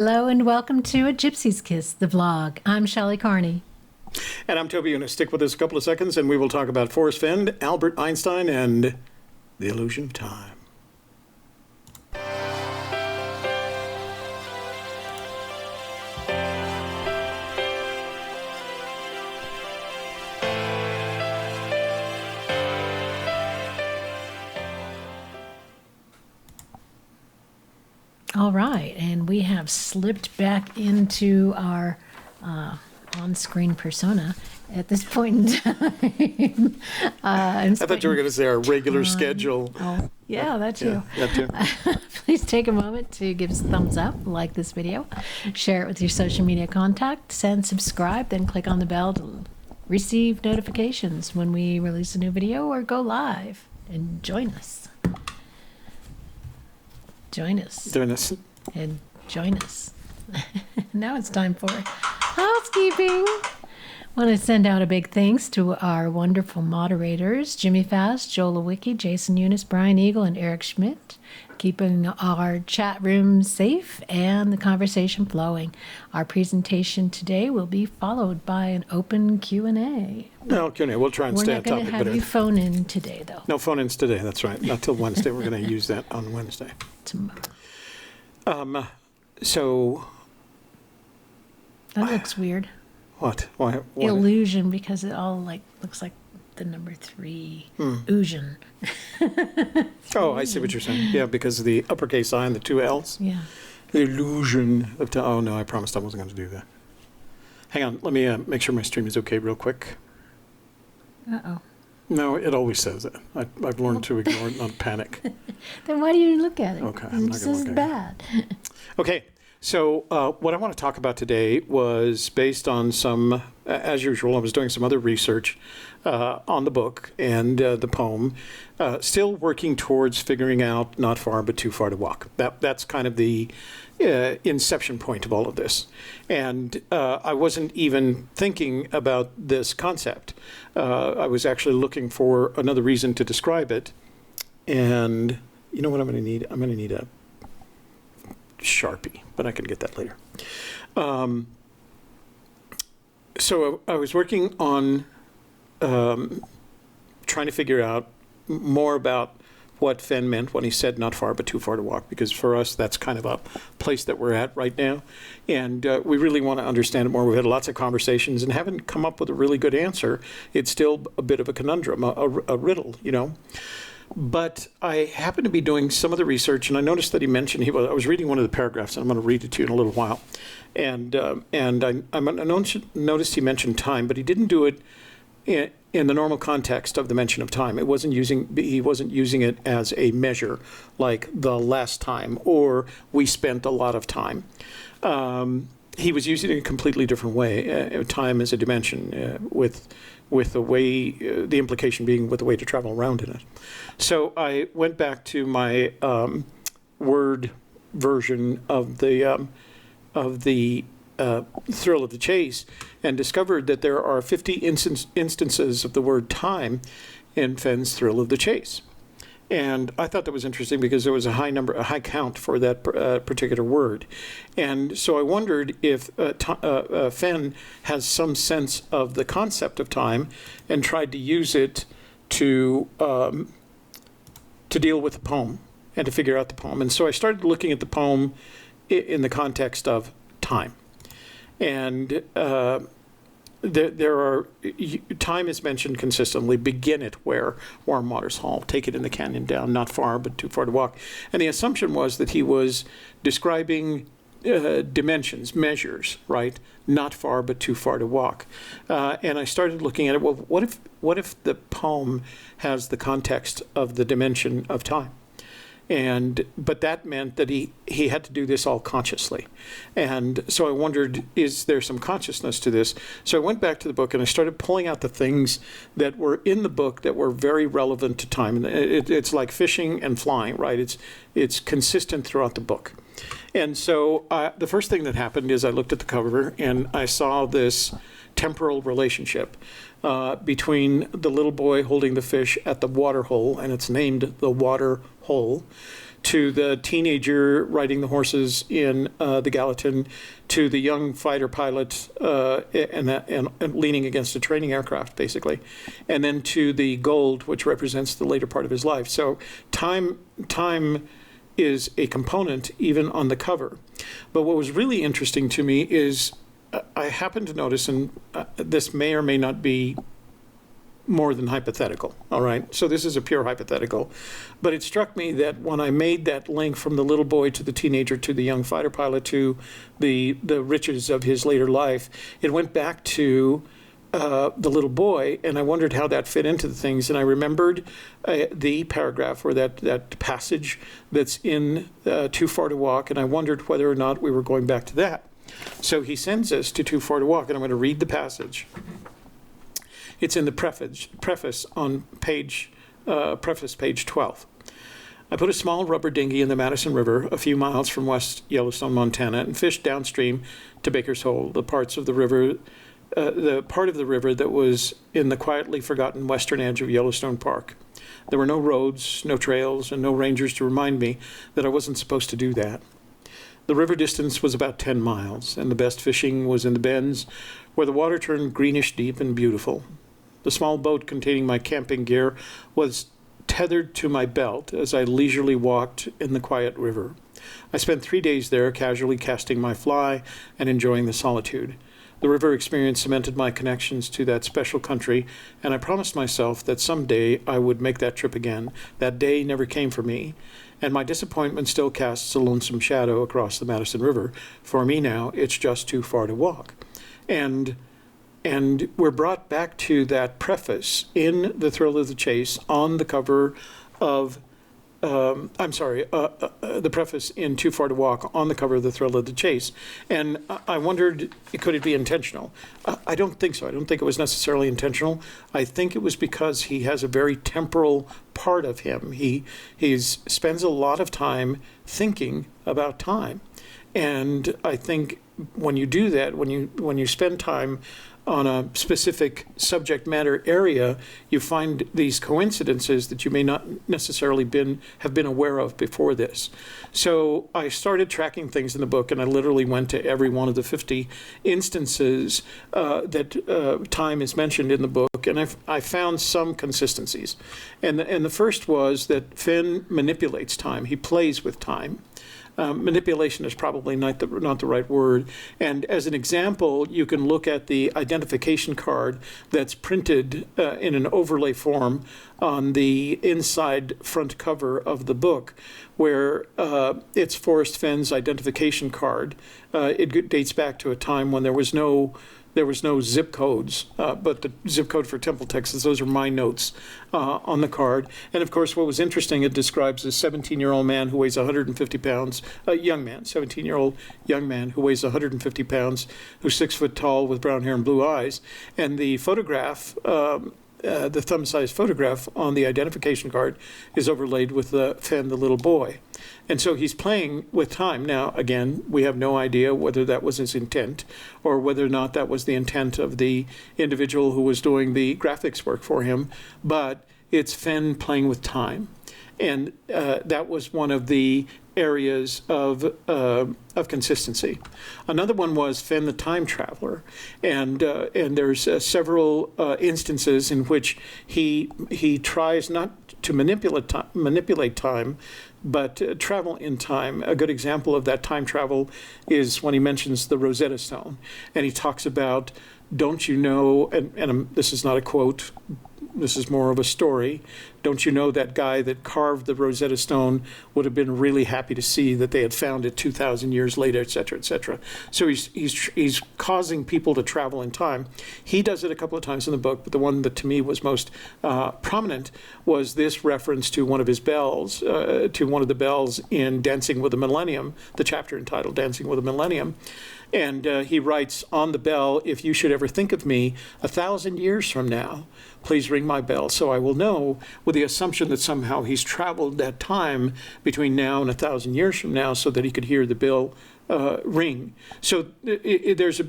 Hello and welcome to A Gypsy's Kiss, the vlog. I'm Shelley Carney. And I'm Toby Una. Stick with us a couple of seconds and we will talk about Forrest Fenn, Albert Einstein, and the illusion of time. All right, and we have slipped back into our on-screen persona at this point in time. I thought you were going to say our regular schedule. Oh, yeah, that too. Yeah, that too. Please take a moment to give us a thumbs up, like this video, share it with your social media contacts, and subscribe. Then click on the bell to receive notifications when we release a new video or go live. And join us. Join us. Doing this. And join us. Now it's time for housekeeping. Want to send out a big thanks to our wonderful moderators, Jimmy Fast, Joel Lewicki, Jason Eunice, Brian Eagle, and Eric Schmidt, keeping our chat room safe and the conversation flowing. Our presentation today will be followed by an open Q&A. No, Q&A. We'll try and stay on We're not going topic. to have you phone in today, though. No phone-ins today. That's right. Not till Wednesday. We're going to use that on Wednesday. Tomorrow. So... That looks weird. What? Why? Illusion, because it all looks like the number 3. Illusion. Oh, I see what you're saying. Yeah, because of the uppercase I and the 2 L's. Yeah. The illusion of time. Oh, no, I promised I wasn't going to do that. Hang on. Let me make sure my stream is okay real quick. Uh-oh. No, it always says it. I've learned to ignore it, not panic. Then why do you look at it? Okay, I'm not This gonna is look bad. Okay, so what I want to talk about today was based on some, as usual, I was doing some other research on the book and the poem, still working towards figuring out Not Far But Too Far to Walk. That's kind of the inception point of all of this. And I wasn't even thinking about this concept. I was actually looking for another reason to describe it. And you know what I'm going to need? I'm going to need a Sharpie, but I can get that later. So I was working on trying to figure out more about what Fenn meant when he said not far but too far to walk, because for us that's kind of a place that we're at right now, and we really want to understand it more. We've had lots of conversations and haven't come up with a really good answer. It's still a bit of a conundrum, a riddle, you know. But I happened to be doing some of the research, and I noticed that he mentioned, I was reading one of the paragraphs, and I'm going to read it to you in a little while. And I noticed he mentioned time, but he didn't do it in the normal context of the mention of time. He wasn't using it as a measure, like the last time, or we spent a lot of time. He was using it in a completely different way. Time as a dimension, with the way, the implication being with the way to travel around in it. So I went back to my Word version of the Thrill of the Chase and discovered that there are 50 instances of the word time in Fenn's Thrill of the Chase. And I thought that was interesting because there was a high count for that particular word. And so I wondered if Fenn has some sense of the concept of time and tried to use it to deal with the poem and to figure out the poem. And so I started looking at the poem in the context of time. And time is mentioned consistently. Begin it where warm waters haul, take it in the canyon down, not far but too far to walk. And the assumption was that he was describing dimensions, measures, right? Not far but too far to walk. And I started looking at it. Well, what if the poem has the context of the dimension of time? But that meant that he had to do this all consciously. And so I wondered, is there some consciousness to this? So I went back to the book and I started pulling out the things that were in the book that were very relevant to time. It's like fishing and flying, right? It's consistent throughout the book. And so the first thing that happened is I looked at the cover and I saw this temporal relationship between the little boy holding the fish at the water hole, and it's named the water hole, to the teenager riding the horses in the Gallatin, to the young fighter pilot and leaning against a training aircraft, basically, and then to the gold, which represents the later part of his life. So time is a component even on the cover. But what was really interesting to me is I happened to notice, and this may or may not be more than hypothetical, all right? So this is a pure hypothetical. But it struck me that when I made that link from the little boy to the teenager to the young fighter pilot to the riches of his later life, it went back to the little boy, and I wondered how that fit into the things. And I remembered the paragraph or that passage that's in Too Far to Walk, and I wondered whether or not we were going back to that. So he sends us to Too Far to Walk, and I'm going to read the passage. It's in the preface on page 12. I put a small rubber dinghy in the Madison River a few miles from West Yellowstone, Montana, and fished downstream to Baker's Hole, the part of the river that was in the quietly forgotten western edge of Yellowstone Park. There were no roads, no trails, and no rangers to remind me that I wasn't supposed to do that. The river distance was about 10 miles, and the best fishing was in the bends where the water turned greenish deep and beautiful. The small boat containing my camping gear was tethered to my belt as I leisurely walked in the quiet river. I spent 3 days there, casually casting my fly and enjoying the solitude. The river experience cemented my connections to that special country, and I promised myself that someday I would make that trip again. That day never came for me, and my disappointment still casts a lonesome shadow across the Madison River. For me now, it's just too far to walk. And we're brought back to that preface in The Thrill of the Chase on the cover of, the preface in Too Far to Walk on the cover of The Thrill of the Chase. And I wondered, could it be intentional? I don't think so. I don't think it was necessarily intentional. I think it was because he has a very temporal part of him. He spends a lot of time thinking about time. And I think when you do that, when you spend time on a specific subject matter area, you find these coincidences that you may not necessarily have been aware of before this. So I started tracking things in the book, and I literally went to every one of the 50 instances that time is mentioned in the book, and I found some consistencies. And the first was that Fenn manipulates time. He plays with time. Manipulation is probably not the right word. And as an example, you can look at the identification card that's printed in an overlay form on the inside front cover of the book, where it's Forrest Fenn's identification card. It dates back to a time when there was no zip codes, but the zip code for Temple, Texas, those are my notes on the card. And of course, what was interesting, it describes a 17-year-old man who weighs 150 pounds, a young man, 17-year-old young man who weighs 150 pounds, who's 6 foot tall with brown hair and blue eyes. And the photograph, the thumb-sized photograph on the identification card is overlaid with Fenn, the little boy. And so he's playing with time. Now, again, we have no idea whether that was his intent or whether or not that was the intent of the individual who was doing the graphics work for him, but it's Fenn playing with time. And that was one of the areas of consistency. Another one was Fenn the Time Traveler, and there's several instances in which he tries not to manipulate time, but travel in time. A good example of that time travel is when he mentions the Rosetta Stone, and he talks about, don't you know, and this is not a quote, this is more of a story, don't you know that guy that carved the Rosetta Stone would have been really happy to see that they had found it 2,000 years later, et cetera, et cetera. So he's causing people to travel in time. He does it a couple of times in the book, but the one that to me was most prominent was this reference to one of his bells, to one of the bells in Dancing with the Millennium, the chapter entitled Dancing with the Millennium. And he writes on the bell, if you should ever think of me 1,000 years from now, please ring my bell so I will know, with the assumption that somehow he's traveled that time between now and 1,000 years from now so that he could hear the bell ring. So there's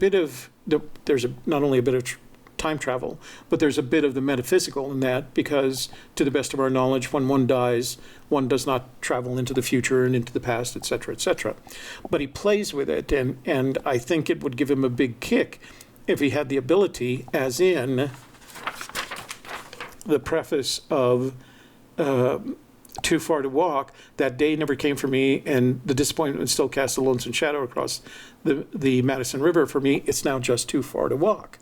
not only a bit of time travel, but there's a bit of the metaphysical in that, because to the best of our knowledge, when one dies, one does not travel into the future and into the past, et cetera, et cetera. But he plays with it, and I think it would give him a big kick if he had the ability, as in the preface of Too Far to Walk, that day never came for me, and the disappointment still casts a lonesome shadow across the Madison River for me. It's now just too far to walk.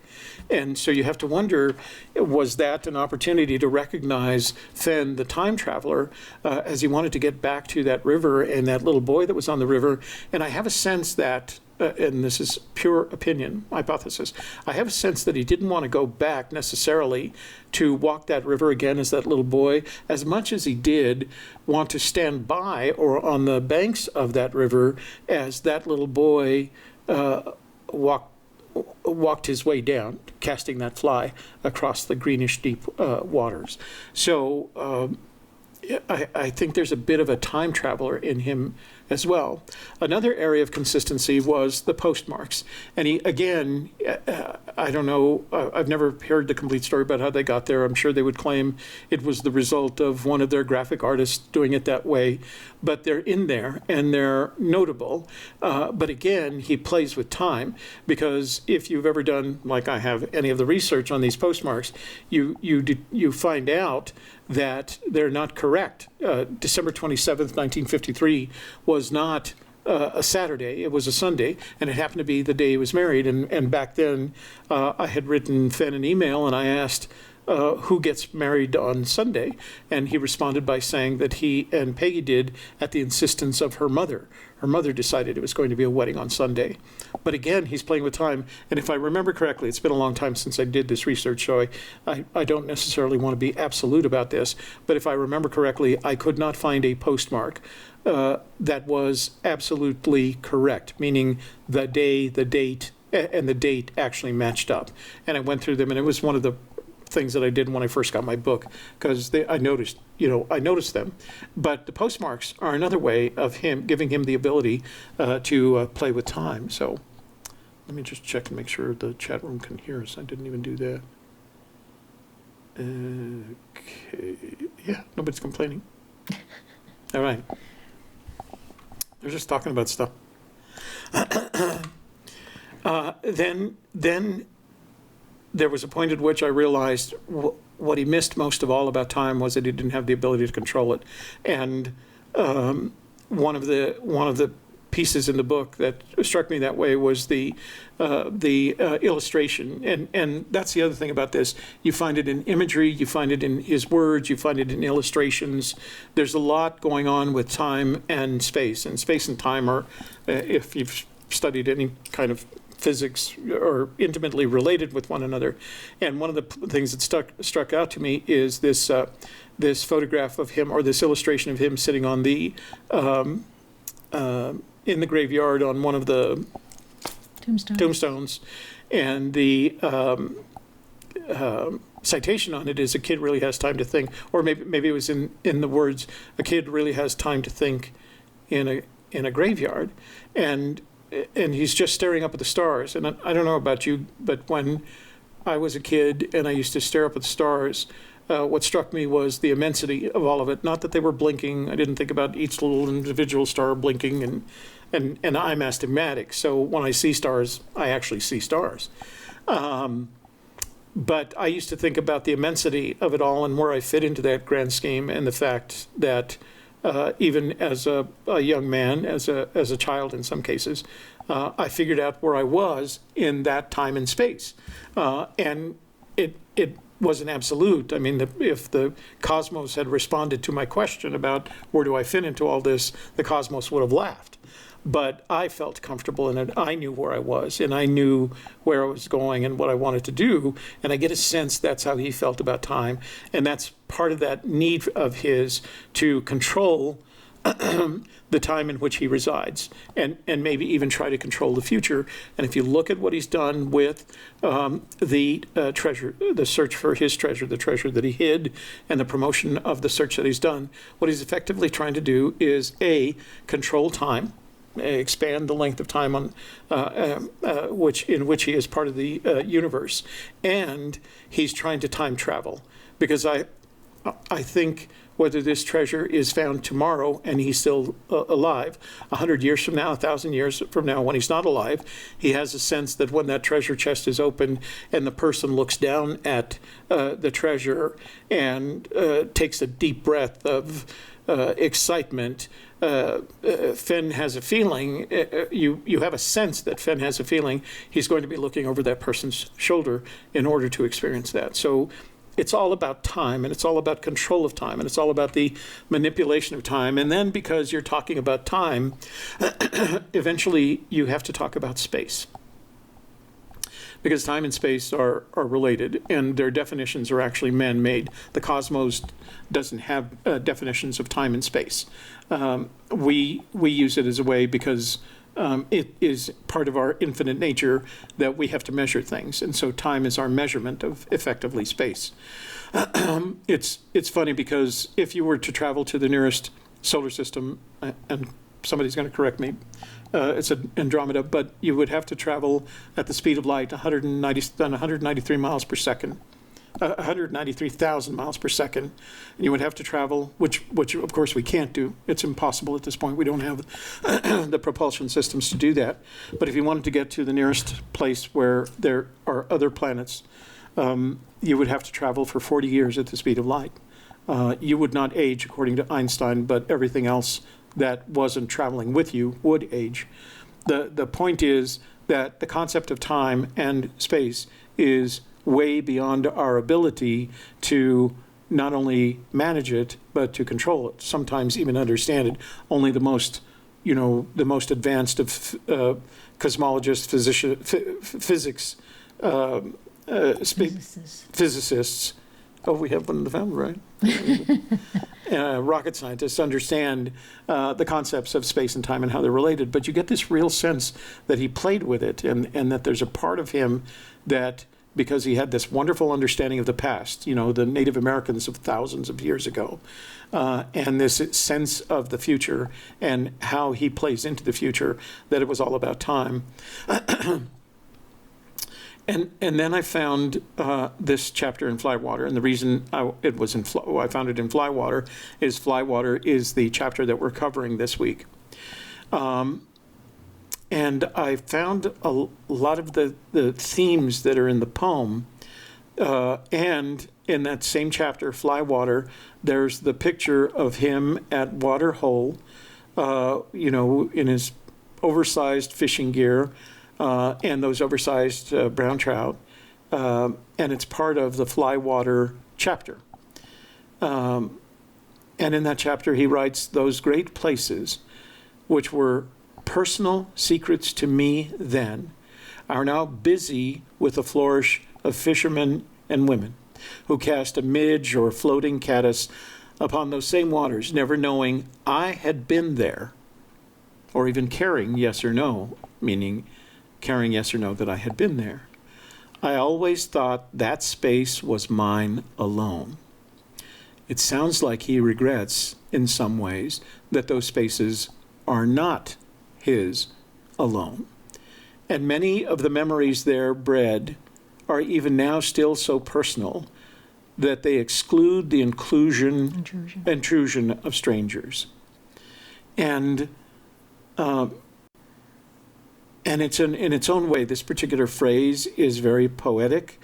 And so you have to wonder, was that an opportunity to recognize Fenn, the time traveler, as he wanted to get back to that river and that little boy that was on the river? And I have a sense that, and this is pure opinion, hypothesis, I have a sense that he didn't want to go back necessarily to walk that river again as that little boy, as much as he did want to stand by or on the banks of that river as that little boy walked his way down, casting that fly across the greenish deep waters. So I think there's a bit of a time traveler in him as well. Another area of consistency was the postmarks. And he, again, I don't know, I've never heard the complete story about how they got there. I'm sure they would claim it was the result of one of their graphic artists doing it that way. But they're in there, and they're notable. But again, he plays with time, because if you've ever done, like I have, any of the research on these postmarks, you find out that they're not correct. December 27th, 1953 was not a Saturday, it was a Sunday, and it happened to be the day he was married. And back then, I had written Fenn an email, and I asked, who gets married on Sunday? And he responded by saying that he and Peggy did at the insistence of her mother. Her mother decided it was going to be a wedding on Sunday. But again, he's playing with time. And if I remember correctly, it's been a long time since I did this research, so I don't necessarily want to be absolute about this. But if I remember correctly, I could not find a postmark that was absolutely correct, meaning the day, the date, and the date actually matched up. And I went through them, and it was one of the things that I did when I first got my book, because I noticed them. But the postmarks are another way of him giving him the ability to play with time. So let me just check and make sure the chat room can hear us. I didn't even do that. Okay, yeah, nobody's complaining. All right, they're just talking about stuff. Then there was a point at which I realized what he missed most of all about time was that he didn't have the ability to control it. And one of the pieces in the book that struck me that way was the illustration. And that's the other thing about this. You find it in imagery, you find it in his words, you find it in illustrations. There's a lot going on with time and space. And space and time are, if you've studied any kind of physics, or intimately related with one another. And one of the things that struck out to me is this this photograph of him, or this illustration of him sitting on the in the graveyard on one of the tombstones, and the citation on it is, "A kid really has time to think," or maybe it was in the words, "A kid really has time to think in a graveyard," and he's just staring up at the stars. And I don't know about you, but when I was a kid and I used to stare up at the stars, what struck me was the immensity of all of it. Not that they were blinking. I didn't think about each little individual star blinking, and I'm astigmatic. So when I see stars, I actually see stars. But I used to think about the immensity of it all and where I fit into that grand scheme, and the fact that even as a young man, as a child in some cases, I figured out where I was in that time and space. And it wasn't absolute. I mean, if the cosmos had responded to my question about where do I fit into all this, the cosmos would have laughed. But I felt comfortable in it. I knew where I was, and I knew where I was going and what I wanted to do. And I get a sense that's how he felt about time. And that's part of that need of his to control the time in which he resides, and maybe even try to control the future. And if you look at what he's done with the treasure, the search for his treasure, the treasure that he hid, and the promotion of the search that he's done, what he's effectively trying to do is, A, control time, expand the length of time on in which he is part of the universe, and he's trying to time travel, because I think whether this treasure is found tomorrow and he's still alive, 100 years from now, 1,000 years from now, when he's not alive, he has a sense that when that treasure chest is opened and the person looks down at the treasure and takes a deep breath of excitement, Fenn has a feeling, you have a sense that Fenn has a feeling he's going to be looking over that person's shoulder in order to experience that. So it's all about time, and it's all about control of time, and it's all about the manipulation of time. And then, because you're talking about time, eventually you have to talk about space. Because time and space are related, and their definitions are actually man-made. The cosmos doesn't have definitions of time and space. We use it as a way because it is part of our infinite nature that we have to measure things. And so time is our measurement of effectively space. It's funny because if you were to travel to the nearest solar system, and somebody's going to correct me, it's an Andromeda, but you would have to travel at the speed of light, 193 miles per second. 193,000 miles per second, and you would have to travel, which of course we can't do. It's impossible at this point. We don't have the propulsion systems to do that. But if you wanted to get to the nearest place where there are other planets, you would have to travel for 40 years at the speed of light. You would not age according to Einstein, but everything else that wasn't traveling with you would age. The point is that the concept of time and space is way beyond our ability to not only manage it, but to control it, sometimes even understand it. Only the most advanced of cosmologists, physicists. Oh, we have one in the family, right? Rocket scientists understand the concepts of space and time and how they're related. But you get this real sense that he played with it, and that there's a part of him that, because he had this wonderful understanding of the past, the Native Americans of thousands of years ago, and this sense of the future and how he plays into the future, that it was all about time. And then I found this chapter in Flywater, and the reason I found it in Flywater is the chapter that we're covering this week. And I found a lot of the themes that are in the poem. And in that same chapter, Flywater, there's the picture of him at Water Hole, in his oversized fishing gear and those oversized brown trout. And it's part of the Flywater chapter. And in that chapter, he writes, "Those great places, which were personal secrets to me then, are now busy with a flourish of fishermen and women who cast a midge or floating caddis upon those same waters, never knowing I had been there, or even caring yes or no, meaning caring yes or no that I had been there. I always thought that space was mine alone." It sounds like he regrets, in some ways, that those spaces are not his alone. And many of the memories there bred are even now still so personal that they exclude the intrusion of strangers. And it's in its own way, this particular phrase is very poetic,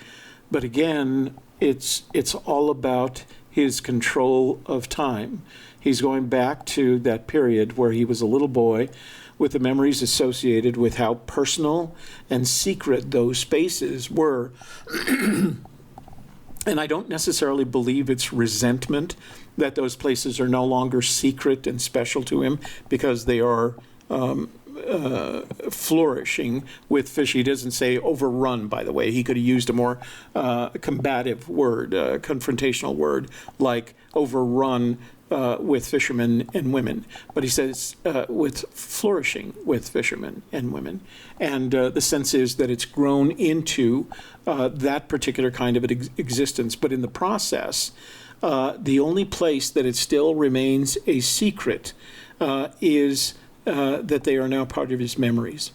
but again, it's all about his control of time. He's going back to that period where he was a little boy, with the memories associated with how personal and secret those spaces were. And I don't necessarily believe it's resentment that those places are no longer secret and special to him because they are flourishing with fish. He doesn't say overrun, by the way. He could have used a more combative word, confrontational word, like overrun with fishermen and women. But he says with flourishing with fishermen and women. And the sense is that it's grown into that particular kind of existence. But in the process, the only place that it still remains a secret is that they are now part of his memories.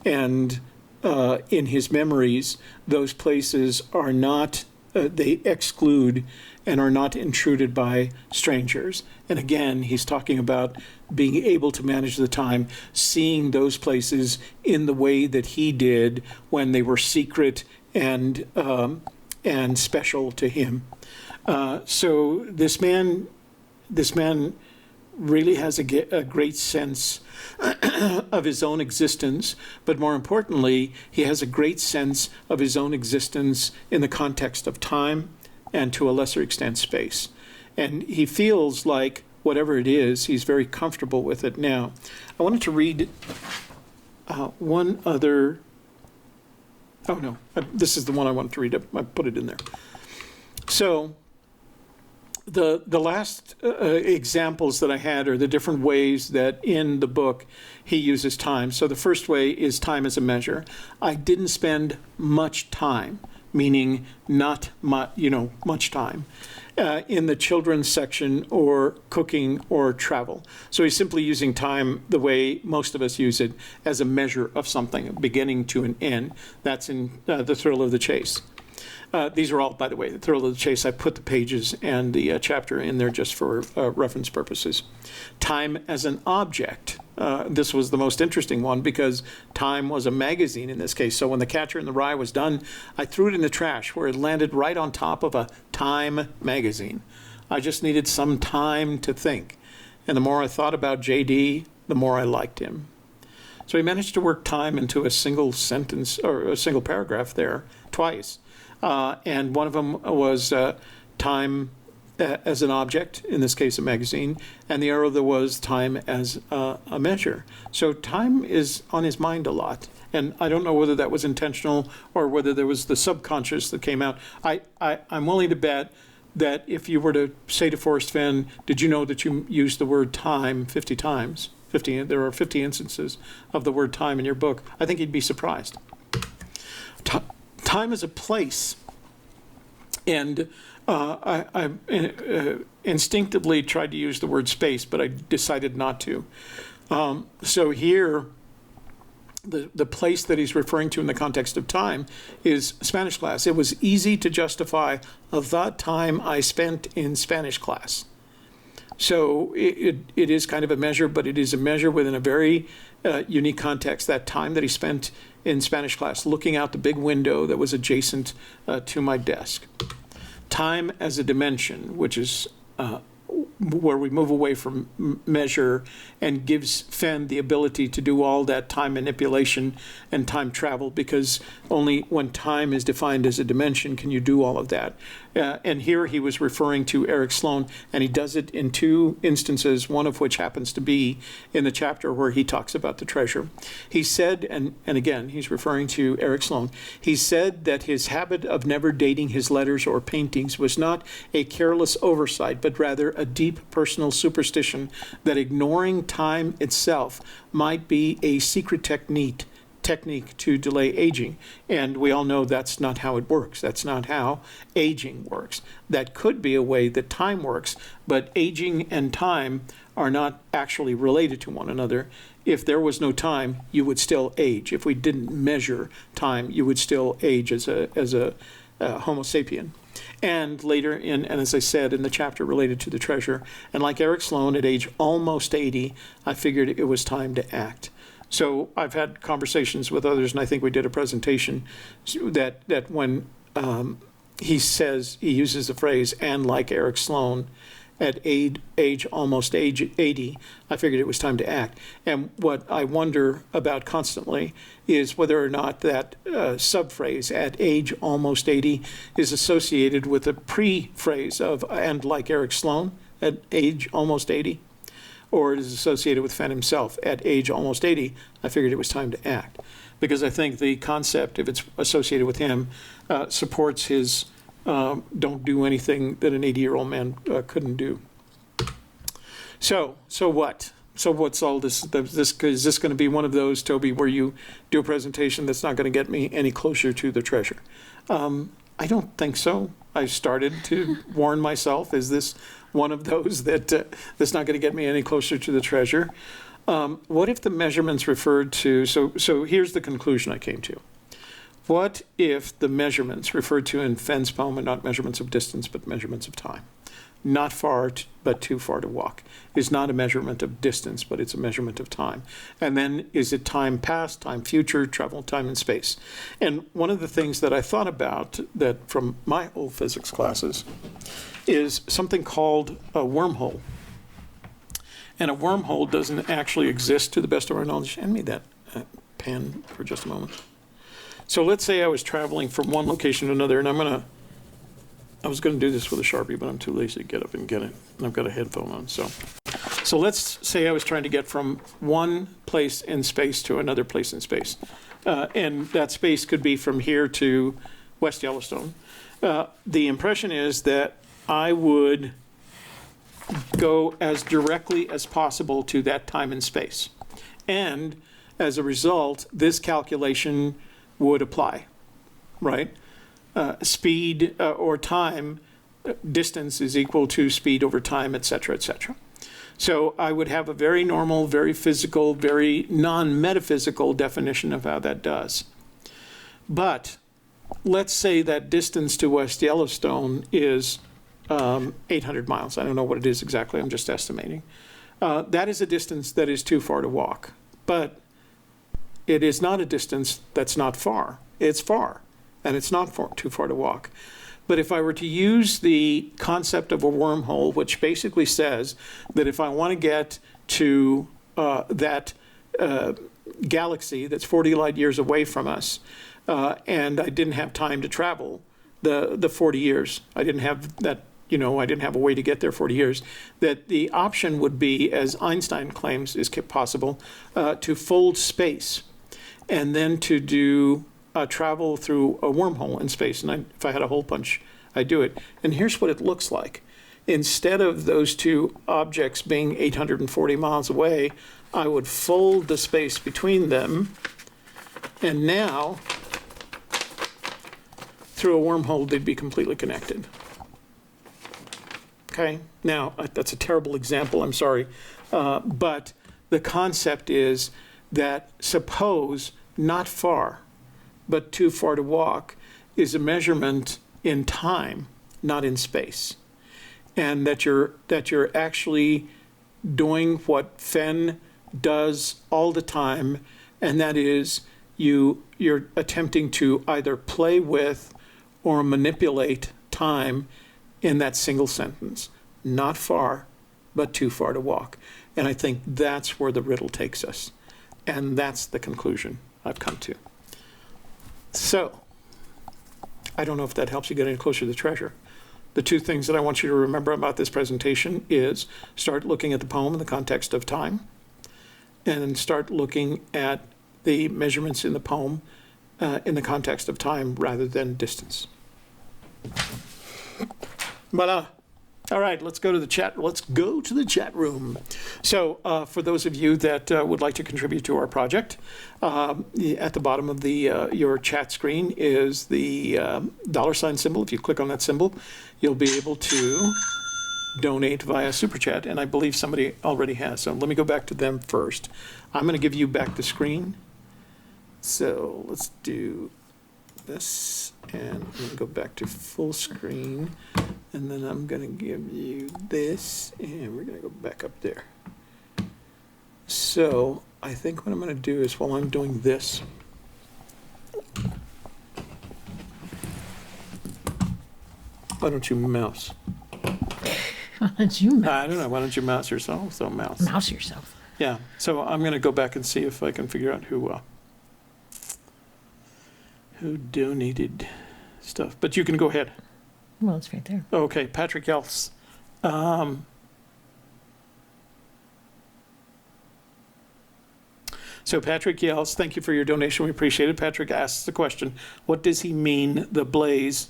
And in his memories, those places are not, they exclude and are not intruded by strangers. And again, he's talking about being able to manage the time, seeing those places in the way that he did when they were secret and special to him. So this man really has a great sense of his own existence, but more importantly, he has a great sense of his own existence in the context of time and to a lesser extent space. And he feels like whatever it is, he's very comfortable with it now. I wanted to read one other, this is the one I wanted to read. I put it in there. So the last examples that I had are the different ways that in the book he uses time. So the first way is time as a measure. I didn't spend much time, meaning not much time, in the children's section or cooking or travel. So he's simply using time the way most of us use it, as a measure of something, a beginning to an end. That's in The Thrill of the Chase. These are all, by the way, The Thrill of the Chase. I put the pages and the chapter in there just for reference purposes. Time as an object. This was the most interesting one because Time was a magazine in this case. So when The Catcher in the Rye was done, I threw it in the trash where it landed right on top of a Time magazine. I just needed some time to think. And the more I thought about JD, the more I liked him. So he managed to work time into a single sentence or a single paragraph there twice. And one of them was time as an object, in this case a magazine, and the other was time as a measure. So time is on his mind a lot. And I don't know whether that was intentional or whether there was the subconscious that came out. I'm willing to bet that if you were to say to Forrest Fenn, did you know that you used the word time 50 times? There are 50 instances of the word time in your book. I think he'd be surprised. Time is a place. And I instinctively tried to use the word space, but I decided not to. So here, the place that he's referring to in the context of time is Spanish class. It was easy to justify the time I spent in Spanish class. So it is kind of a measure, but it is a measure within a very unique context. That time that he spent in Spanish class, looking out the big window that was adjacent to my desk. Time as a dimension, which is where we move away from measure and gives Fenn the ability to do all that time manipulation and time travel, because only when time is defined as a dimension can you do all of that. And here he was referring to Eric Sloane, and he does it in two instances, one of which happens to be in the chapter where he talks about the treasure. He said, and again, he's referring to Eric Sloane, he said that his habit of never dating his letters or paintings was not a careless oversight, but rather a deep personal superstition that ignoring time itself might be a secret technique to delay aging. And we all know that's not how it works. That's not how aging works. That could be a way that time works, but aging and time are not actually related to one another. If there was no time, you would still age. If we didn't measure time, you would still age as a Homo sapien. And later and as I said, in the chapter related to the treasure, and like Eric Sloane, at age almost 80, I figured it was time to act. So I've had conversations with others, and I think we did a presentation that when he uses the phrase, and like Eric Sloane, at age almost 80, I figured it was time to act. And what I wonder about constantly is whether or not that subphrase, at age almost 80, is associated with a pre-phrase of, and like Eric Sloane, at age almost 80, or it is associated with Fenn himself. At age almost 80, I figured it was time to act. Because I think the concept, if it's associated with him, supports his don't do anything that an 80-year-old man couldn't do. So what? So what's all this? Is this going to be one of those, Toby, where you do a presentation that's not going to get me any closer to the treasure? I don't think so. I started to warn myself, is this one of those that's not going to get me any closer to the treasure? What if the measurements referred to, so here's the conclusion I came to. What if the measurements referred to in Fenn's poem are not measurements of distance, but measurements of time? Not far, but too far to walk is not a measurement of distance, but it's a measurement of time. And then is it time past, time future, travel, time and space? And one of the things that I thought about that from my old physics classes is something called a wormhole. And a wormhole doesn't actually exist to the best of our knowledge. Hand me that pen for just a moment. So let's say I was traveling from one location to another, and I was going to do this with a Sharpie, but I'm too lazy to get up and get it. And I've got a headphone on. So let's say I was trying to get from one place in space to another place in space. And that space could be from here to West Yellowstone. The impression is that I would go as directly as possible to that time and space. And as a result, this calculation would apply, right? Speed or time, distance is equal to speed over time, et cetera, et cetera. So I would have a very normal, very physical, very non-metaphysical definition of how that does. But let's say that distance to West Yellowstone is 800 miles. I don't know what it is exactly. I'm just estimating. That is a distance that is too far to walk. But it is not a distance that's not far. It's far, and it's not too far to walk. But if I were to use the concept of a wormhole, which basically says that if I want to get to that galaxy that's 40 light years away from us, and I didn't have time to travel the 40 years, I didn't have that, I didn't have a way to get there 40 years, that the option would be, as Einstein claims is possible, to fold space and then to do travel through a wormhole in space. And if I had a hole punch, I'd do it. And here's what it looks like. Instead of those two objects being 840 miles away, I would fold the space between them. And now, through a wormhole, they'd be completely connected. Okay? Now, that's a terrible example, I'm sorry. But the concept is that suppose not far, but too far to walk is a measurement in time, not in space. And that you're actually doing what Fenn does all the time, and that is you're attempting to either play with or manipulate time in that single sentence. Not far, but too far to walk. And I think that's where the riddle takes us. And that's the conclusion I've come to. So, I don't know if that helps you get any closer to the treasure. The two things that I want you to remember about this presentation is start looking at the poem in the context of time, and start looking at the measurements in the poem in the context of time rather than distance. Voila. All right, let's go to the chat. Let's go to the chat room. So for those of you that would like to contribute to our project, at the bottom of your chat screen is the $ symbol. If you click on that symbol, you'll be able to donate via Super Chat, and I believe somebody already has. So let me go back to them first. I'm going to give you back the screen. So let's do this, and I'm going to go back to full screen. And then I'm going to give you this, and we're going to go back up there. So I think what I'm going to do is, while I'm doing this, why don't you mouse? Why don't you mouse? I don't know. Why don't you mouse yourself? So mouse. Mouse yourself. Yeah. So I'm going to go back and see if I can figure out who donated stuff. But you can go ahead. Well, it's right there. Okay, Patrick Elfs. So Patrick yells, thank you for your donation. We appreciate it. Patrick asks the question, what does he mean, the blaze,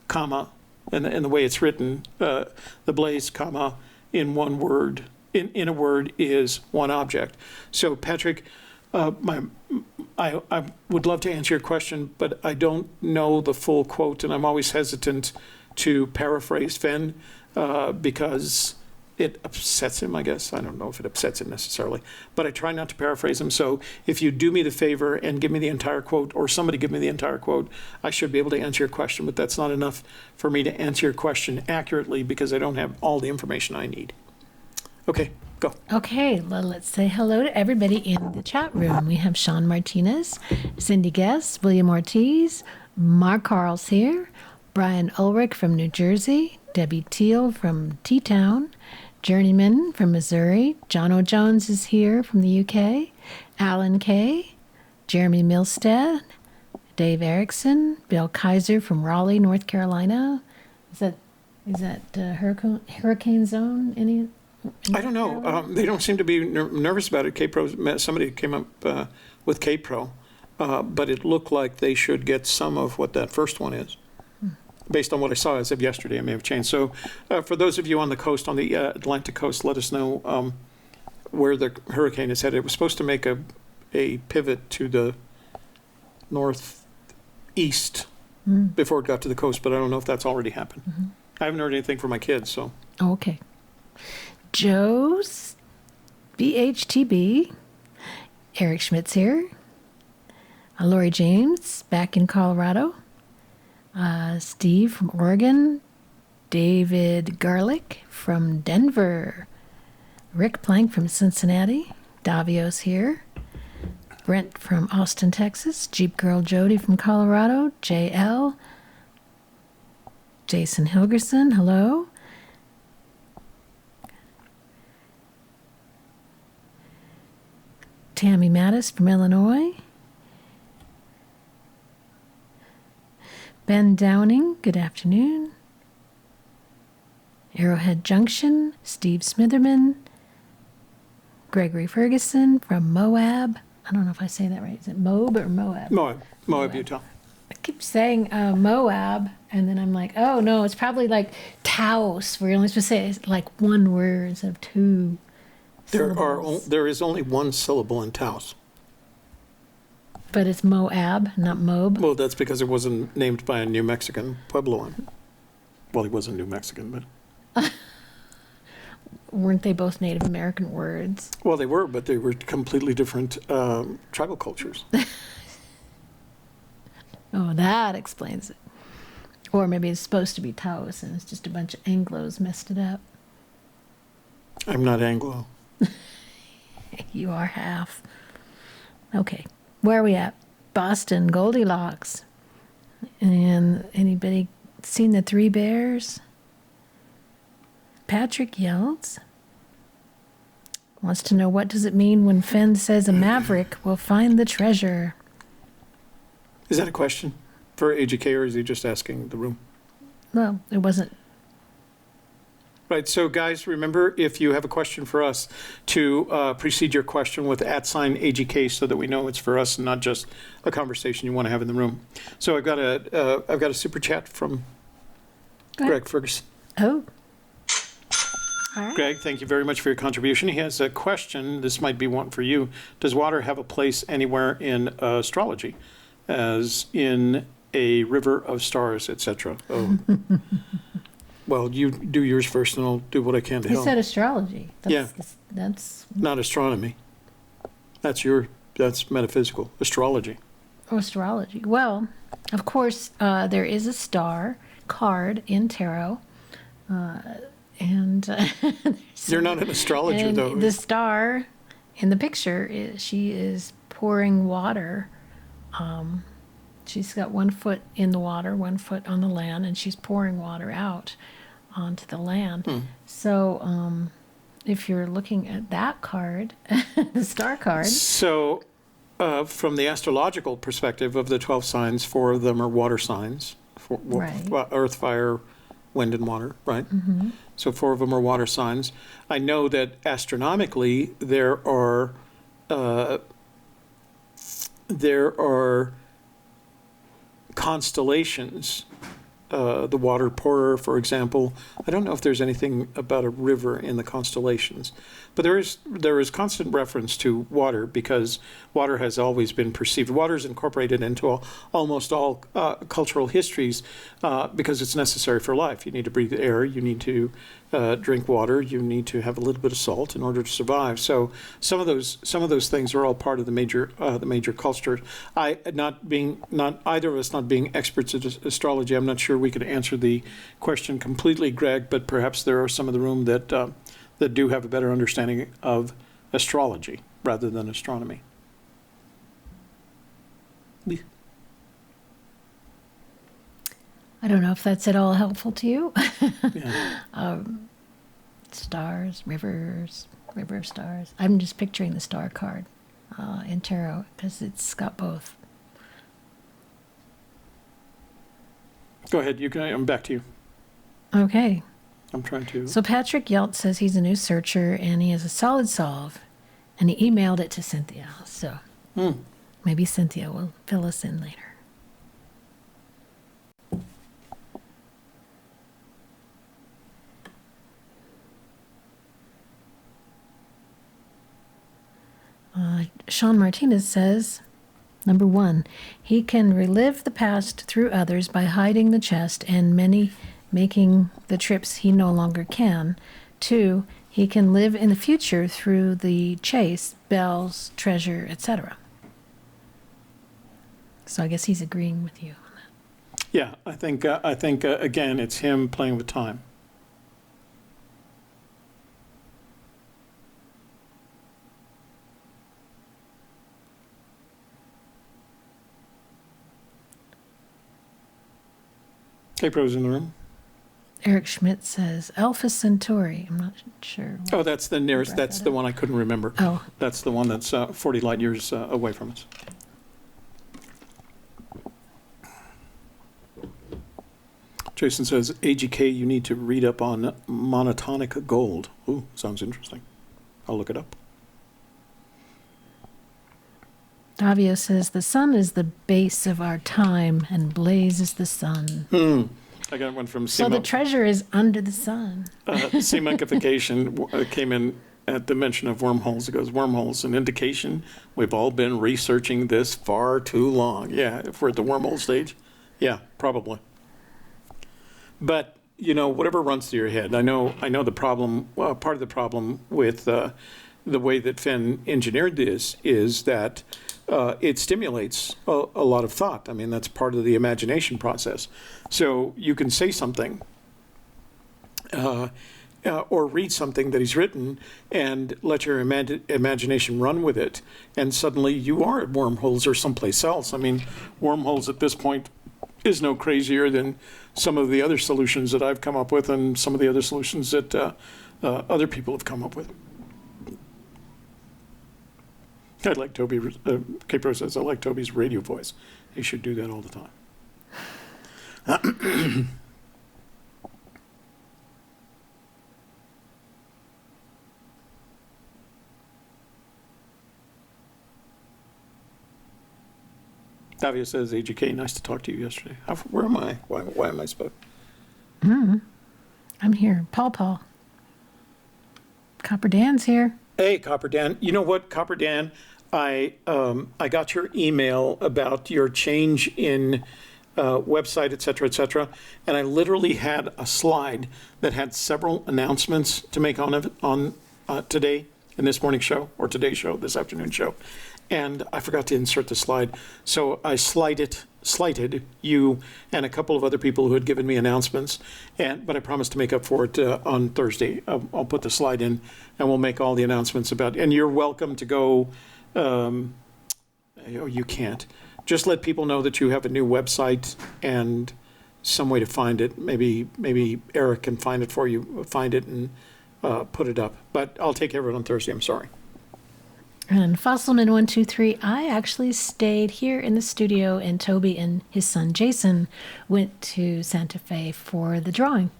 comma, and the way it's written, the blaze, comma, in one word, in a word is one object. So Patrick, I would love to answer your question, but I don't know the full quote, and I'm always hesitant to paraphrase Fenn because it upsets him, I guess. I don't know if it upsets him necessarily, but I try not to paraphrase him. So if you do me the favor and give me the entire quote, or somebody give me the entire quote, I should be able to answer your question, but that's not enough for me to answer your question accurately because I don't have all the information I need. Okay, go. Okay, well, let's say hello to everybody in the chat room. We have Sean Martinez, Cindy Guest, William Ortiz, Mark Carl's here, Brian Ulrich from New Jersey, Debbie Teal from T-Town, Journeyman from Missouri, John O'Jones is here from the UK, Alan Kay, Jeremy Milstead, Dave Erickson, Bill Kaiser from Raleigh, North Carolina. Is that hurricane zone? Any? I don't know. They don't seem to be nervous about it. K-Pro, somebody came up with K-Pro, but it looked like they should get some of what that first one is. Based on what I saw as of yesterday, it may have changed. So for those of you on the coast, on the Atlantic coast, let us know where the hurricane is headed. It was supposed to make a pivot to the northeast before it got to the coast, but I don't know if that's already happened. Mm-hmm. I haven't heard anything from my kids, so. Okay. Joe's BHTB, Eric Schmidt's here, Lori James back in Colorado, Steve from Oregon, David Garlick from Denver, Rick Plank from Cincinnati, Davio's here, Brent from Austin, Texas, Jeep Girl Jody from Colorado, JL, Jason Hilgerson, hello. Tammy Mattis from Illinois. Ben Downing, good afternoon. Arrowhead Junction, Steve Smitherman. Gregory Ferguson from Moab. I don't know if I say that right. Is it Moab or Moab? Moab, Utah. I keep saying Moab, and then I'm like, oh no, it's probably like Taos. We're only supposed to say it's like one word instead of two. There is only one syllable in Taos. But it's Moab, not Moab. Well, that's because it wasn't named by a New Mexican Puebloan. Well, he wasn't New Mexican, but... Weren't they both Native American words? Well, they were, but they were completely different tribal cultures. Oh, that explains it. Or maybe it's supposed to be Taos, and it's just a bunch of Anglos messed it up. I'm not Anglo. You are half. Okay. Where are we at? Boston, Goldilocks. And anybody seen the Three Bears? Patrick Yelds wants to know, what does it mean when Fenn says a maverick will find the treasure? Is that a question for AGK, or is he just asking the room? Well, it wasn't. Right, so guys, remember, if you have a question for us, to precede your question with @AGK so that we know it's for us and not just a conversation you want to have in the room. So I've got a super chat from Greg Ferguson. Oh. All right. Greg, thank you very much for your contribution. He has a question. This might be one for you. Does water have a place anywhere in astrology, as in a river of stars, etc.? Oh. Well, you do yours first, and I'll do what I can to help. He said astrology. That's not astronomy. That's metaphysical. Astrology. Oh, astrology. Well, of course, there is a star card in tarot. You're not an astrologer, though. The star in the picture, she is pouring water. She's got 1 foot in the water, 1 foot on the land, and she's pouring water out onto the land. So if you're looking at that card, the star card. So from the astrological perspective of the 12 signs, 4 of them are water signs. Right. Earth, fire, wind, and water, right? Mm-hmm. So 4 of them are water signs. I know that astronomically there are constellations. The water pourer, for example. I don't know if there's anything about a river in the constellations, but there is constant reference to water, because water has always been perceived. Water is incorporated into almost all cultural histories because it's necessary for life. You need to breathe air. You need to drink water, you need to have a little bit of salt in order to survive. So some of those things are all part of the major culture. Not either of us not being experts at astrology, I'm not sure we could answer the question completely, Greg, but perhaps there are some in the room that do have a better understanding of astrology rather than astronomy. I don't know if that's at all helpful to you. Yeah. Stars, rivers, river of stars. I'm just picturing the star card in tarot because it's got both. Go ahead. I'm back to you. Okay. I'm trying to. So Patrick Yelt says he's a new searcher and he has a solid solve, and he emailed it to Cynthia. So maybe Cynthia will fill us in later. Sean Martinez says, number 1, he can relive the past through others by hiding the chest and many making the trips he no longer can. 2, he can live in the future through the chase, bells, treasure, etc. So I guess he's agreeing with you on that. Yeah, I think again, it's him playing with time. Capro's in the room. Eric Schmidt says Alpha Centauri. I'm not sure. Oh, that's the nearest. That's the one I couldn't remember. Oh. That's the one that's 40 light years away from us. Jason says, AGK, you need to read up on monotonic gold. Ooh, sounds interesting. I'll look it up. Davio says, the sun is the base of our time and blazes the sun. I got one from So the treasure is under the sun. Semankification came in at the mention of wormholes. It goes, wormholes, an indication we've all been researching this far too long. Yeah, if we're at the wormhole stage, yeah, probably. But, whatever runs through your head, I know the problem, part of the problem with the way that Fenn engineered this is that it stimulates a lot of thought. I mean, that's part of the imagination process. So you can say something or read something that he's written and let your imagination run with it, and suddenly you are at wormholes or someplace else. I mean, wormholes at this point is no crazier than some of the other solutions that I've come up with and some of the other solutions that other people have come up with. I like Toby, Capro says, I like Toby's radio voice. He should do that all the time. Davia says, AGK, nice to talk to you yesterday. Where am I? Why am I spoke? I'm here. Paul. Copper Dan's here. Hey, Copper Dan. You know what, Copper Dan? I got your email about your change in website, et cetera, and I literally had a slide that had several announcements to make on today in this morning show, or today's show, this afternoon show, and I forgot to insert the slide, so I slighted you and a couple of other people who had given me announcements, but I promised to make up for it on Thursday. I'll put the slide in, and we'll make all the announcements about. And you're welcome to go. You can't. Just let people know that you have a new website and some way to find it. Maybe Eric can find it for you. Find it and put it up. But I'll take care of it on Thursday. I'm sorry. And Fossilman123, I actually stayed here in the studio, and Toby and his son Jason went to Santa Fe for the drawing.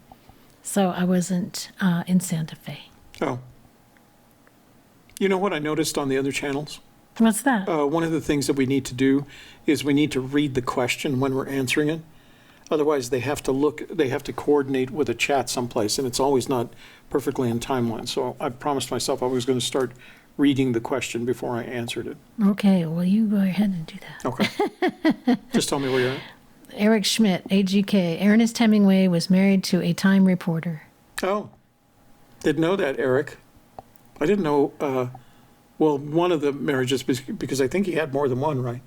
So I wasn't in Santa Fe. Oh. You know what I noticed on the other channels? What's that? One of the things that we need to do is we need to read the question when we're answering it. Otherwise, they have to coordinate with a chat someplace, and it's always not perfectly in timeline. So I promised myself I was going to start reading the question before I answered it. Okay, well, you go ahead and do that. Okay. Just tell me where you're at. Eric Schmidt, AGK. Ernest Hemingway was married to a Time reporter. Oh. Didn't know that, Eric. I didn't know, well, one of the marriages, because I think he had more than one, right?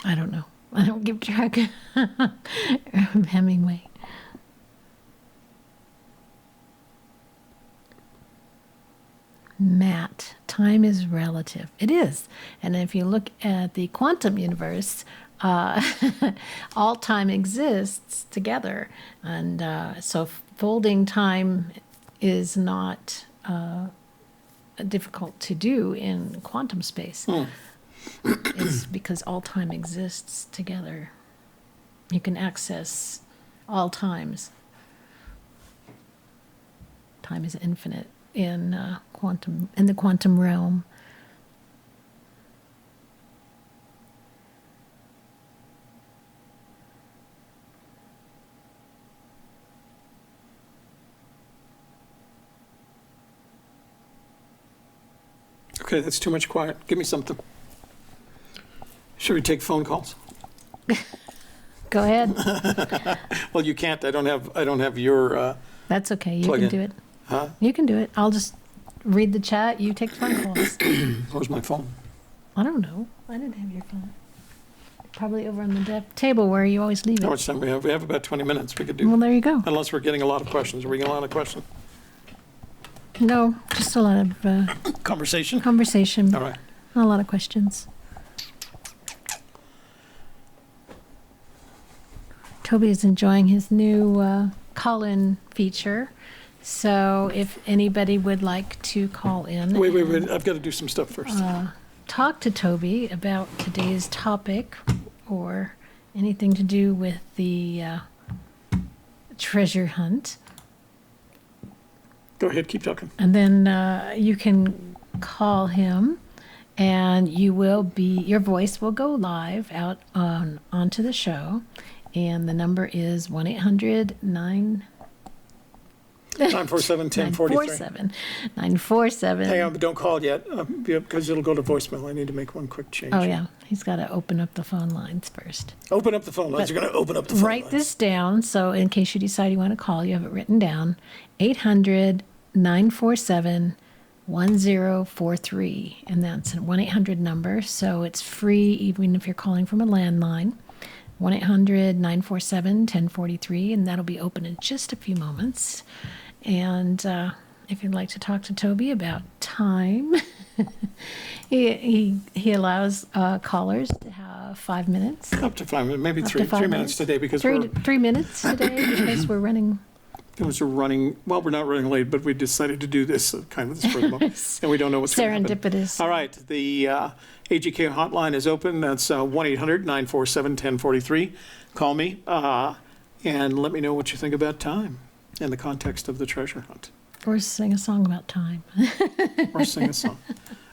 I don't know. I don't keep track of Hemingway. Matt, time is relative. It is. And if you look at the quantum universe, all time exists together. And so folding time is not difficult to do in quantum space. It's because all time exists together. You can access all times. Time is infinite in the quantum realm. Okay, that's too much quiet. Give me something. Should we take phone calls? Go ahead. Well, you can't. I don't have your. That's okay. You plug can in. do it. Huh? You can do it. I'll just read the chat. You take phone calls. Where's my phone? I don't know. I didn't have your phone. Probably over on the table where you always leave it. How much time we have? We have about 20 minutes. We could do. Well, there you go. Unless we're getting a lot of questions. Are we getting a lot of questions? No, just a lot of Conversation. conversation. All right. Not a lot of questions. Toby is enjoying his new call-in feature. So if anybody would like to call in, Wait. I've got to do some stuff first. talk to Toby about today's topic or anything to do with the treasure hunt, Go ahead. Keep talking. and then you can call him, and your voice will go live out onto the show, and the number is 1-800-947-1043. 947. Hang on, but don't call yet because it'll go to voicemail. I need to make one quick change. Oh yeah, he's got to open up the phone lines first. Open up the phone lines. You're going to open up the phone Write lines. this down, so in case you decide you want to call, you have it written down. 800-947-1043, and that's a 1-800 number, so it's free even if you're calling from a landline. 1-800-947-1043, and that'll be open in just a few moments. And if you'd like to talk to Toby about time, he allows callers to have 5 minutes. Up to 5 minutes, maybe Up three. to 5 3 minutes today because three minutes today because we're running. we're running. Well, we're not running late, but we decided to do this kind of this for the moment, and we don't know what's going to happen. Serendipitous. All right, the AGK hotline is open. That's 1-800-947-1043. Call me and let me know what you think about time in the context of the treasure hunt. Or sing a song about time. Or sing a song.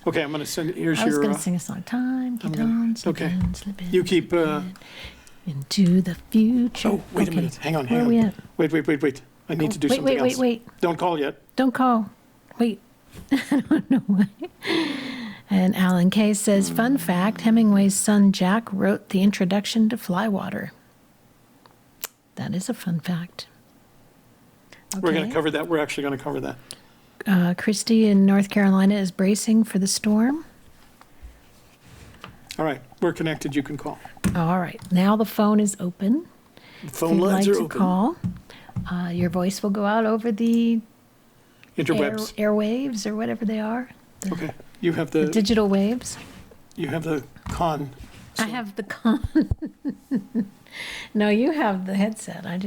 Okay, I'm going to send. Here's I was your. going to sing a song. Time, keep I'm gonna- on, slip okay. in, slip in. You keep. Into the future. Oh, wait a Okay. minute. Hang on. Where are we at? Wait. I need to do wait, something else. Wait. Don't call yet. Don't call. Wait. I don't know why. And Alan Kay says, fun fact, Hemingway's son Jack wrote the introduction to Flywater. That is a fun fact. We're going to cover that. We're actually going to cover that. Christy in North Carolina is bracing for the storm. All right. We're connected. You can call. All right. Now the phone is open. The If phone you'd lines like are to open. call, your voice will go out over the Interwebs. airwaves or whatever they are. Okay. You have The the digital waves. con. I have the con. No, you have the headset. I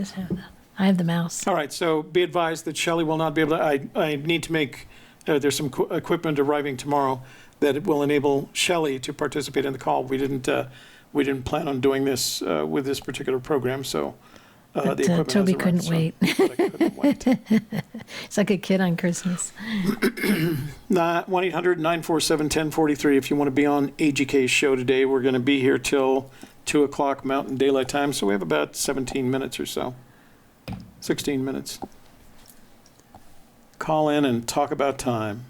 have the mouse. All right. So be advised that Shelley will not be able to. I need to make. There's some equipment arriving tomorrow that it will enable Shelley to participate in the call. We didn't plan on doing this with this particular program. So the But equipment Toby has couldn't arrived, wait. so- but I couldn't wait. It's like a kid on Christmas. 1-800-947-1043 if you want to be on AGK's show today. We're going to be here till 2 o'clock Mountain Daylight Time, so we have about 17 minutes or so. 16 minutes. Call in and talk about time.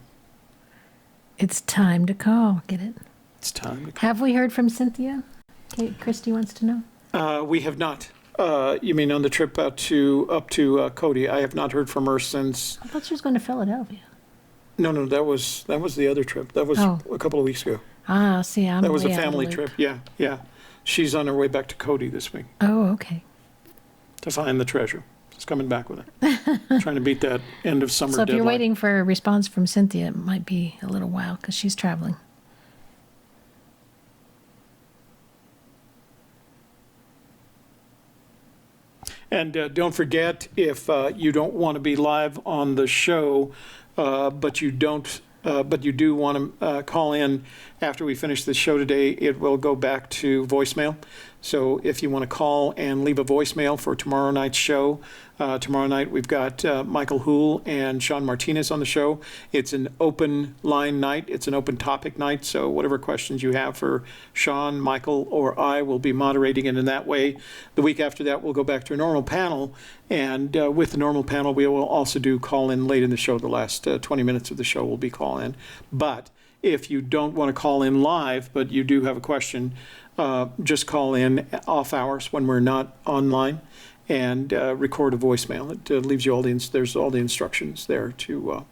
It's time to call. Get it? It's time to Have we heard from Cynthia? Okay, Christy wants to know. We have not. You mean on the trip up to Cody? I have not heard from her since. I thought she was going to Philadelphia. No, that was the other trip. That was a couple of weeks ago. Ah, see, I'm That was a way out of family the trip. loop. Yeah. She's on her way back to Cody this week Oh, okay. to find the treasure. She's coming back with it. Trying to beat that end of summer So if deadline. you're waiting for a response from Cynthia, it might be a little while because she's traveling. And don't forget, if you don't want to be live on the show, but you do want to call in after we finish the show today, it will go back to voicemail. So if you want to call and leave a voicemail for tomorrow night's show, tomorrow night we've got Michael Hoole and Sean Martinez on the show. It's an open line night. It's an open topic night. So whatever questions you have for Sean, Michael, or I will be moderating it in that way. The week after that, we'll go back to a normal panel. And with the normal panel, we will also do call in late in the show. The last 20 minutes of the show will be call in. But if you don't want to call in live, but you do have a question, just call in off hours when we're not online and record a voicemail. It leaves you there's all the instructions there to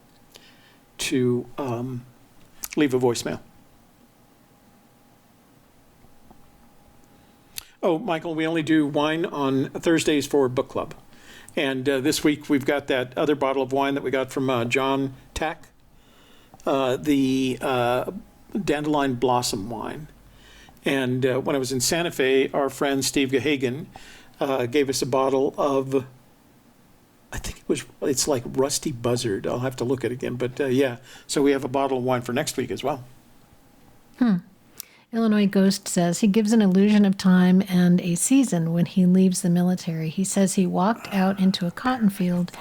leave a voicemail. Oh, Michael, we only do wine on Thursdays for book club. And this week we've got that other bottle of wine that we got from John Tack, the Dandelion Blossom wine. And when I was in Santa Fe, our friend Steve Gahagan gave us a bottle of, I think it's like Rusty Buzzard. I'll have to look at it again. But yeah, so we have a bottle of wine for next week as well. Illinois Ghost says he gives an illusion of time and a season when he leaves the military. He says he walked out into a cotton field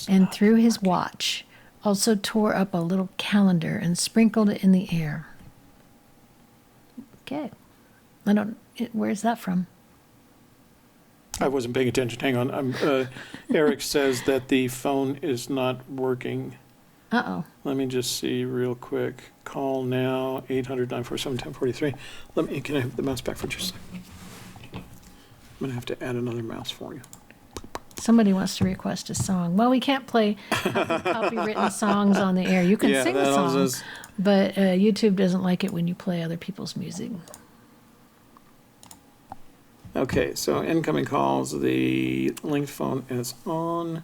and threw his watch. Also tore up a little calendar and sprinkled it in the air. Okay. Where's that from? I wasn't paying attention. Hang on. Eric says that the phone is not working. Uh-oh. Let me just see real quick. Call now, 800-947-1043. Can I have the mouse back for just a second? I'm going to have to add another mouse for you. Somebody wants to request a song. Well, we can't play copywritten songs on the air. You can sing a song, but YouTube doesn't like it when you play other people's music. Okay, so incoming calls. The linked phone is on.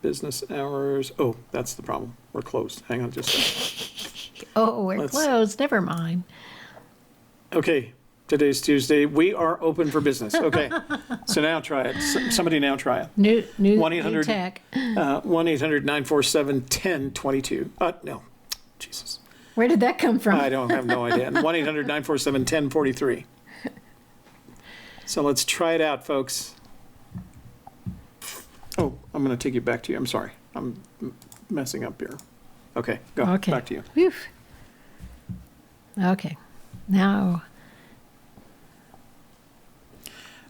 Business hours. Oh, that's the problem. We're closed. Hang on just a second. Oh, we're closed. Never mind. Okay, today's Tuesday. We are open for business. Okay, so now try it. Somebody now try it. New 1-800 tech. 1-800-947-1022. No, Jesus. Where did that come from? I don't have no idea. 1-800-947-1043. So let's try it out, folks. Oh, I'm going to take you back to you. I'm sorry. I'm messing up here. Okay, go. Okay. Back to you. Whew. Okay. Now.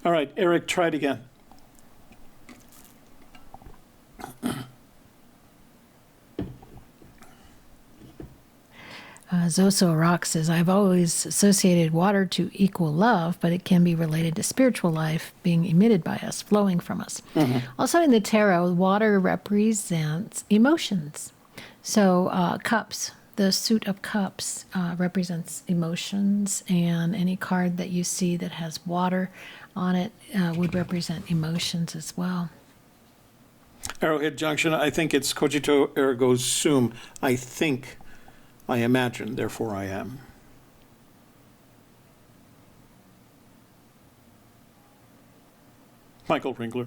All right, Eric, try it again. Zoso Rock says, I've always associated water to equal love, but it can be related to spiritual life being emitted by us, flowing from us. Mm-hmm. Also in the tarot, water represents emotions. So cups, the suit of cups represents emotions, and any card that you see that has water on it would represent emotions as well. Arrowhead Junction, I think it's cogito ergo sum. I imagine, therefore I am. Michael Winkler,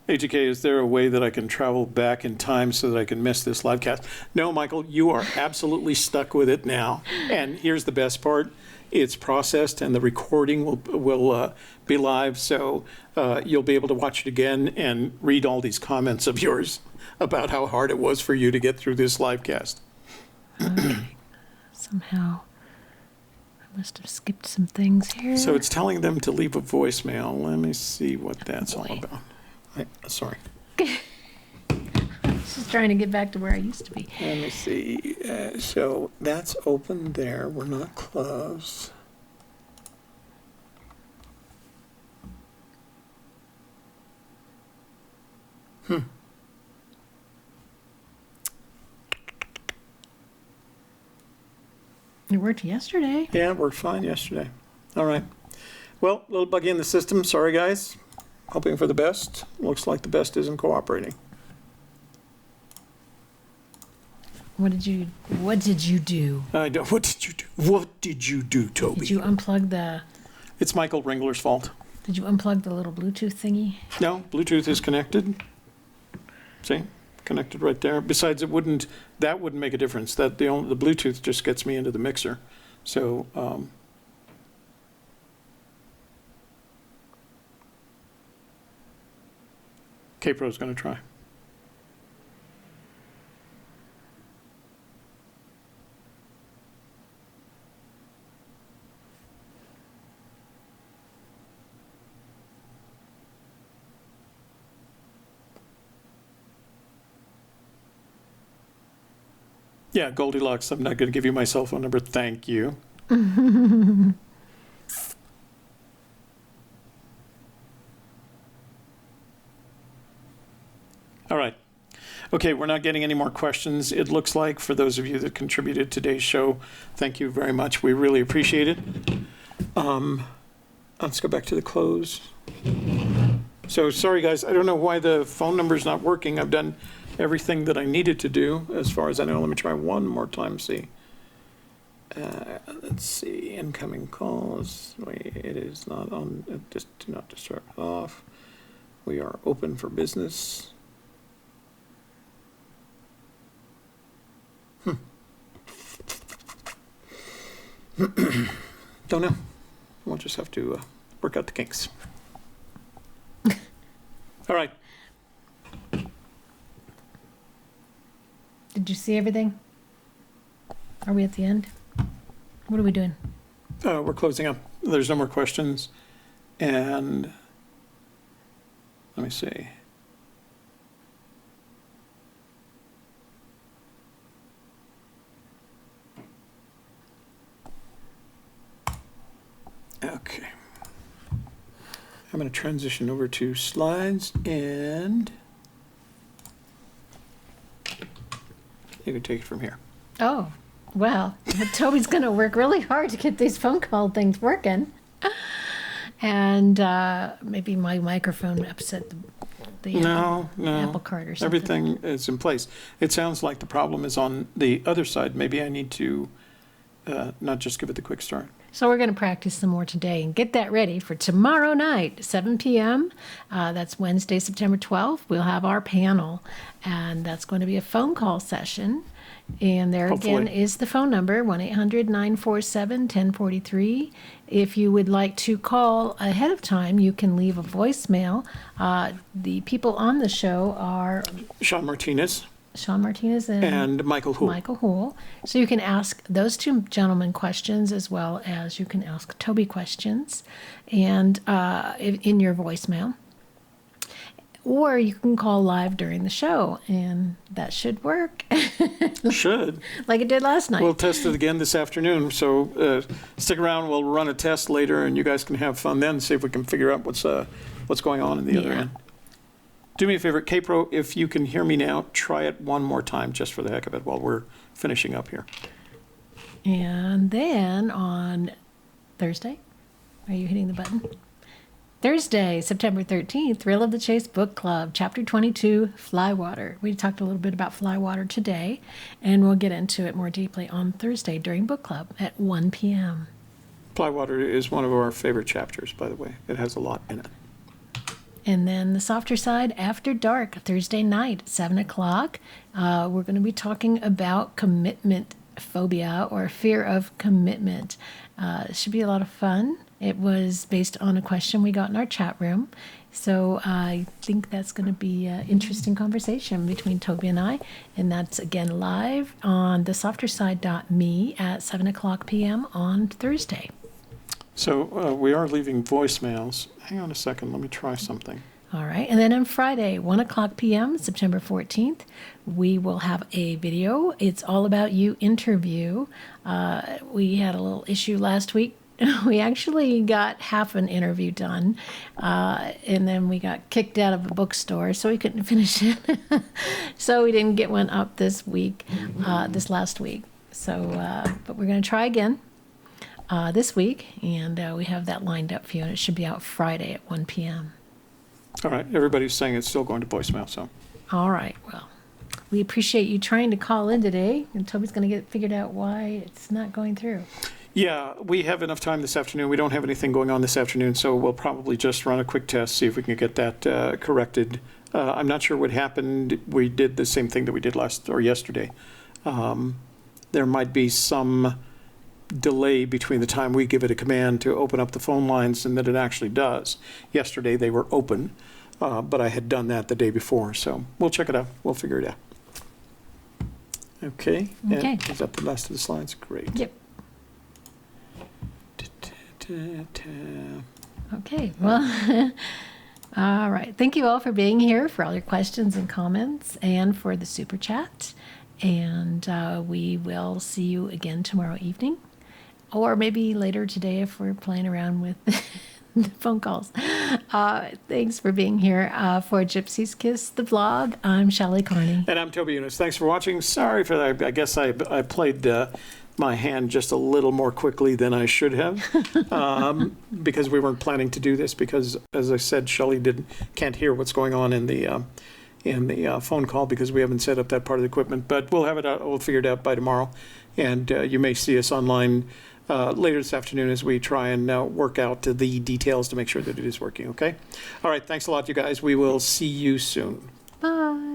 AGK, is there a way that I can travel back in time so that I can miss this live cast? No, Michael, you are absolutely stuck with it now. And here's the best part. It's processed and the recording will be live, so you'll be able to watch it again and read all these comments of yours about how hard it was for you to get through this live cast. Somehow, I must have skipped some things here. So it's telling them to leave a voicemail. Let me see what that's all about. Sorry. Just trying to get back to where I used to be. Let me see. So that's open there. We're not closed. It worked yesterday. Yeah, it worked fine yesterday. All right. Well, a little buggy in the system. Sorry, guys. Hoping for the best. Looks like the best isn't cooperating. What did you do? I don't. What did you do? What did you do, Toby? Did you unplug the It's Michael Ringler's fault. Did you unplug the little Bluetooth thingy? No, Bluetooth is connected. See? Connected right there. Besides, that wouldn't make a difference. The Bluetooth just gets me into the mixer. So, K-Pro's going to try. Yeah, Goldilocks, I'm not going to give you my cell phone number. Thank you. All right. Okay, we're not getting any more questions, it looks like, for those of you that contributed to today's show. Thank you very much. We really appreciate it. Let's go back to the close. So, sorry, guys. I don't know why the phone number's not working. I've done everything that I needed to do, as far as I know. Let me try one more time, see. Let's see, incoming calls. It is not on, just do not disturb off. We are open for business. Don't know. We'll just have to work out the kinks. All right. Did you see everything? Are we at the end? What are we doing? We're closing up. There's no more questions. And let me see. Okay. I'm going to transition over to slides, and you can take it from here. Oh, well, Toby's going to work really hard to get these phone call things working. And maybe my microphone upset the apple cart or something. Everything is in place. It sounds like the problem is on the other side. Maybe I need to not just give it the quick start. So we're going to practice some more today and get that ready for tomorrow night, 7 p.m. That's Wednesday, September 12th. We'll have our panel, and that's going to be a phone call session. And there again is the phone number, 1-800-947-1043. If you would like to call ahead of time, you can leave a voicemail. The people on the show are Sean Martinez and Michael Houle. So you can ask those two gentlemen questions, as well as you can ask Toby questions, and in your voicemail. Or you can call live during the show, and that should work. Should. Like it did last night. We'll test it again this afternoon. So stick around. We'll run a test later, and you guys can have fun then. See if we can figure out what's going on in the other end. Do me a favor, K-Pro, if you can hear me now, try it one more time just for the heck of it while we're finishing up here. And then on Thursday, are you hitting the button? Thursday, September 13th, Thrill of the Chase Book Club, Chapter 22, Flywater. We talked a little bit about Flywater today, and we'll get into it more deeply on Thursday during book club at 1 p.m. Flywater is one of our favorite chapters, by the way. It has a lot in it. And then the softer side, After Dark, Thursday night, 7 o'clock. We're going to be talking about commitment phobia, or fear of commitment. It should be a lot of fun. It was based on a question we got in our chat room. So I think that's going to be an interesting conversation between Toby and I. And that's, again, live on thesofterside.me at 7 o'clock p.m. on Thursday. So we are leaving voicemails. Hang on a second. Let me try something. All right. And then on Friday, 1 o'clock p.m., September 14th, we will have a video. It's All About You interview. We had a little issue last week we actually got half an interview done, and then we got kicked out of a bookstore, so we couldn't finish it. So we didn't get one up this week, this last week. So, but we're going to try again this week, and we have that lined up for you, and it should be out Friday at 1 p.m. All right, everybody's saying it's still going to voicemail, so. All right, well, we appreciate you trying to call in today, and Toby's going to get figured out why it's not going through. Yeah, we have enough time this afternoon. We don't have anything going on this afternoon, so we'll probably just run a quick test, see if we can get that corrected. I'm not sure what happened. We did the same thing that we did yesterday. There might be some delay between the time we give it a command to open up the phone lines and that it actually does. Yesterday they were open, but I had done that the day before, so we'll check it out. We'll figure it out. Okay. Okay. And is that the last of the slides? Great. Yep. Okay, well, all right. Thank you all for being here, for all your questions and comments, and for the super chat. And we will see you again tomorrow evening, or maybe later today if we're playing around with the phone calls. Thanks for being here. For Gypsy's Kiss, the vlog, I'm Shelley Carney. And I'm Toby Eunice. Thanks for watching. Sorry for that. I guess I played my hand just a little more quickly than I should have, because we weren't planning to do this, because, as I said, Shelley can't hear what's going on in the phone call because we haven't set up that part of the equipment. But we'll have it out, we'll figure it out by tomorrow. And you may see us online later this afternoon as we try and work out the details to make sure that it is working, okay? All right, thanks a lot, you guys. We will see you soon. Bye.